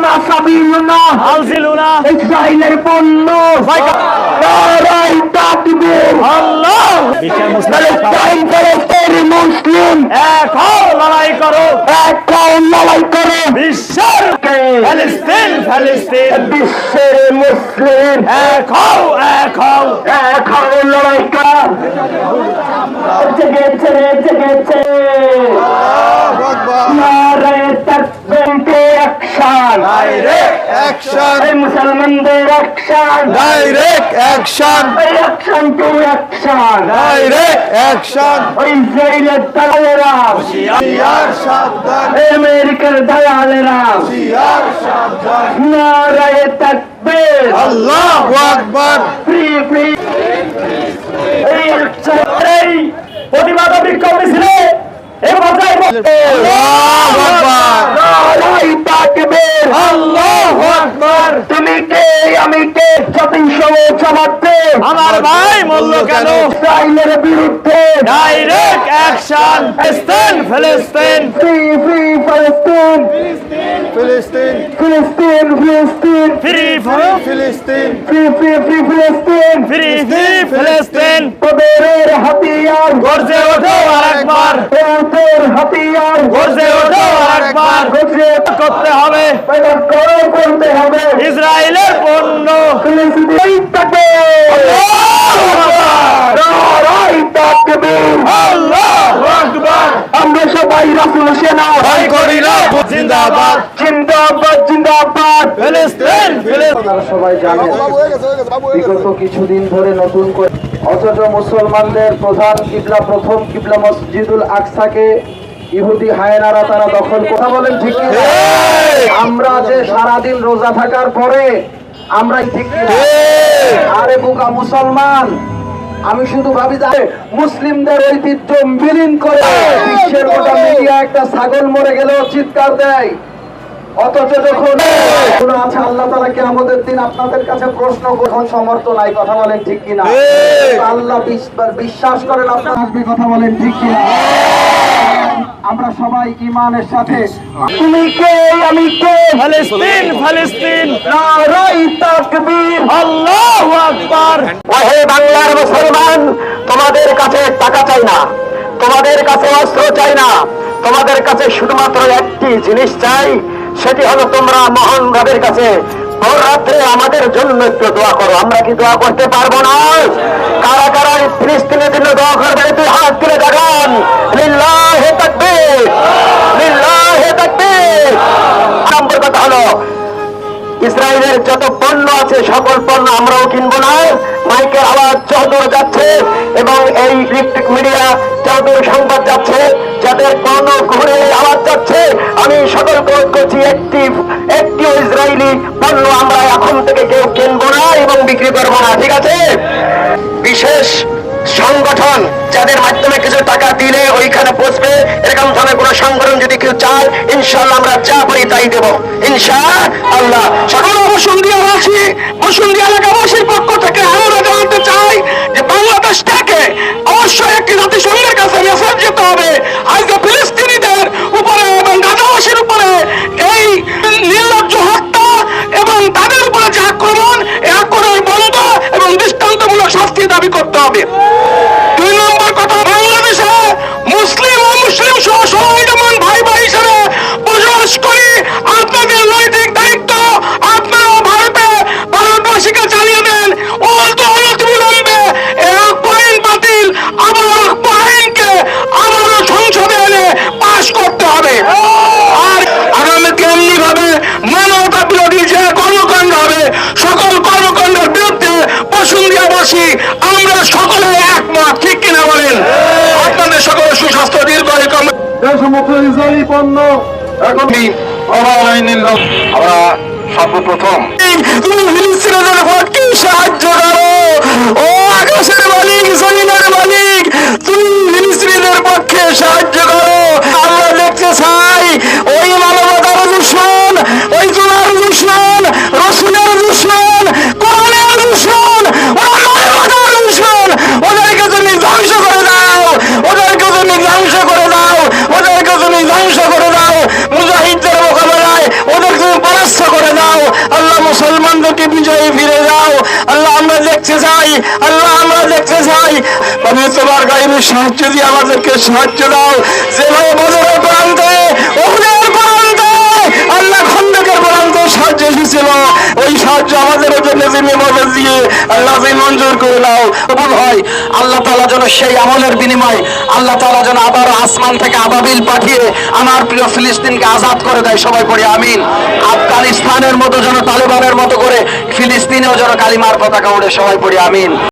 সাবিলুনা সাবিলুনা আলজিলুনা ইসরাইলের পণ্য নারায়ে তাকবীর আল্লাহ বিশ্বের ফিলিস্তিন মুসলিম এক হও লড়াই করো এক হও লড়াই করো বিশ্বের ফিলিস্তিন ফিলিস্তিন বিশ্বের মুসলিম এক হও লড়াই করো জেগেছে জেগেছে নারায়ে তাকবীর অ্যাকশন অ্যাকশন এই মুসলমানদের action direct action action to action direct action ইসরায়েলের দালালেরা হুঁশিয়ার সাবধান আমেরিকার দালালেরা হুঁশিয়ার সাবধান নারায়ে তাকবীর আল্লাহু আকবার ফ্রি ফ্রি এই প্রতিবাদ বিক্ষোভ মিছিলে আল্লাহু আকবার নারায়ে তাকবীর আল্লাহু আকবার তুমি কে আমি কে জাতিসংঘ জবাবতে আমার ভাই মূল্য কেন ইসরায়েলের বিরুদ্ধে ডাইরেক্ট অ্যাকশন ফিলিস্তিন ফ্রি ফ্রি ফিলিস্তিন ফিলিস্তিন ফিলিস্তিন ফিলিস্তিন ফ্রি ফিলিস্তিন ফ্রি ফ্রি ফ্রি ফিলিস্তিন ফ্রি ফিলিস্তিন তোদের হাতিয়ার গর্জে ওঠো আরেকবার তোদের হাতিয়ার গর্জে ওঠো আরেকবার গজরে করতে হবে করতে হবে ইসরায়েলের পণ্য ফিলিস্তিন তাকবীর নারায়ে তাকবীর আল্লাহু আকবার আমরা সবাই রাসূল সেনা ভয় করি না জিন্দাবাদ জিন্দাবাদ জিন্দাবাদ ফিলিস্তিন আপনারা সবাই জানেন বিগত কিছুদিন ধরে নতুন করে অথচ মুসলমানদের প্রধান কিবলা প্রথম কিবলা মসজিদুল আকসাকে ইহুদি হায়নারা তারা দখল কথা বলেন ঠিক কি না? আমরা যে সারাদিন রোজা থাকার পরে আমরা ঠিক কি না? আরে বোকা মুসলমান আমি শুধু ভাবি যে মুসলিমদের ঐতিহ্য বিলীন করে বিশ্বের গোটা মিডিয়া একটা ছাগল মরে গেলেও চিৎকার দেয় অথচ যখন আছে আল্লাহ তাআলা কিয়ামতের দিন আপনাদের কাছে প্রশ্ন কখন সমর্থ নাই কথা বলেন ঠিক কিনা আল্লাহ বিশ্বাস করেন আপনারা আসবে কথা বলেন ঠিক কিনা আমরা সবাই ঈমানের সাথে তুমি কে আমি কে ফিলিস্তিন নারায়ে তাকবীর আল্লাহু আকবার ওহে বাংলার মুসলমান তোমাদের কাছে টাকা চাই না তোমাদের কাছে অস্ত্র চাই না তোমাদের কাছে শুধুমাত্র একটি জিনিস চাই সেটি হলো তোমরা মহান রবের কাছে ভোর রাত্রে আমাদের জন্য একটু দোয়া করো আমরা কি দোয়া করতে পারবো না কারা কারা ফিলিস্তিনের জন্য দোয়া করবে তুই হাত তুলে দেখান লিল্লাহি তাকবীর লিল্লাহি তাকবীর নম্বর কথা হলো ইসরায়েলের যত পণ্য আছে সকল পণ্য আমরাও কিনবো না মাইকের আওয়াজ যতদূর যাচ্ছে এবং এই ইলেকট্রিক মিডিয়া যতদূর সংবাদ যাচ্ছে যাদের কোন ঘুরে আওয়াজ যাচ্ছে আমি সকলকে করছি একটি ইসরায়েলি পণ্য আমরা এখন থেকে কেউ কিনবো না এবং বিক্রি করবো না ঠিক আছে বিশেষ সংগঠন যাদের মাধ্যমে কিছু টাকা দিলে ওইখানে পৌঁছবে এরকম ধরনের কোন সংগঠন যদি কেউ চায় ইনশাআল্লাহ আমরা যা পারি তাই দেবো ইনশাআল্লাহ সকল বসুন্ধিয়াবাসী বসুন্ধি এলাকাবাসীর পক্ষ থেকে আমরা জানাতে চাই যে বাংলাদেশটাকে অবশ্যই একটি জাতিসংঘের কাছে মেসেজ যেতে হবে আজকে ফিলিস্তিনিদের উপরে এবং গাজাবাসীর উপরে এই নির্লজ্জ হত্যা এবং তাদের উপরে যে আক্রমণ এই আক্রমণ বন্ধ এবং দৃষ্টান্তমূলক শাস্তি দাবি করতে হবে দুই নম্বর কথা বাংলাদেশে মুসলিম ও মুসলিম সহ সহমান ভাই ভাই হিসেবে বসবাস করি আপনাদের নৈতিক দায়িত্ব আপনারা ভারতবাসীকে চালিয়ে দেন অনতিবিলম্বে এক আইন বাতিল আবার আইনকে আবারও সংসদে এনে পাশ করতে হবে আর আগামীতে এমনি ভাবে মানবতা বিরোধী যে কর্মকাণ্ড হবে সকল কর্মকাণ্ডের বিরুদ্ধে বসুন্ধিয়াবাসী আমরা সকলে একমত ঠিক কিনা বলেন আপনাদের সকল সুস্বাস্থ্য দীর্ঘায়ু দেশমুক্ত ইসরায়েলি পণ্য এখন আমরা সর্বপ্রথম তুমি ফিলিস্তিনের ভোটকে সাহায্য করো ও আকাশের মালিক জমিনের মালিক তুমি ফিলিস্তিনের পক্ষে সাহায্য করো আমরা দেখতে চাই ওই মানবতার দুশমন ওই জুলার দুশমন রসুলের দুশমন কোরআনের দুশমন মানবতার দুশমন ওদেরকে তুমি ধ্বংস করে দাও ওদেরকে তুমি ধ্বংস করে দাও ওদেরকে তুমি ধ্বংস করে দাও মুজাহিদদের মোকাবেলায় ওদের তুমি পরাস্ত করে আমাদেরকে বিজয়ী ফিরে যাও আল্লাহ, আমরা দেখতে চাই আল্লাহ, আমরা দেখতে চাই তবে তোমার গায়েবের সাহায্য দিয়ে আমাদেরকে সাহায্য দাও। যেভাবে বদরের প্রান্তে, উহুদের প্রান্তে, আল্লাহ খন্দকের প্রান্তে সাহায্য এসেছিল, ওই সাহায্য আমাদের জন্য তুমি মদত দিয়ে আল্লাহ তুমি মঞ্জুর করে নাও। কবুল হয় আল্লাহ তাআলা যেন সেই আমলের বিনিময় আল্লাহ তাআলা যেন আবার আসমান থেকে আবাবিল পাঠিয়ে আমার প্রিয় ফিলিস্তিনকে আজাদ করে দেয়। সবাই পড়ি আমিন। আফগানিস্তানের মতো যেন, তালেবানের মতো করে ফিলিস্তিনেও যেন কালিমার পতাকা ওড়ে। সবাই পড়ি আমিন।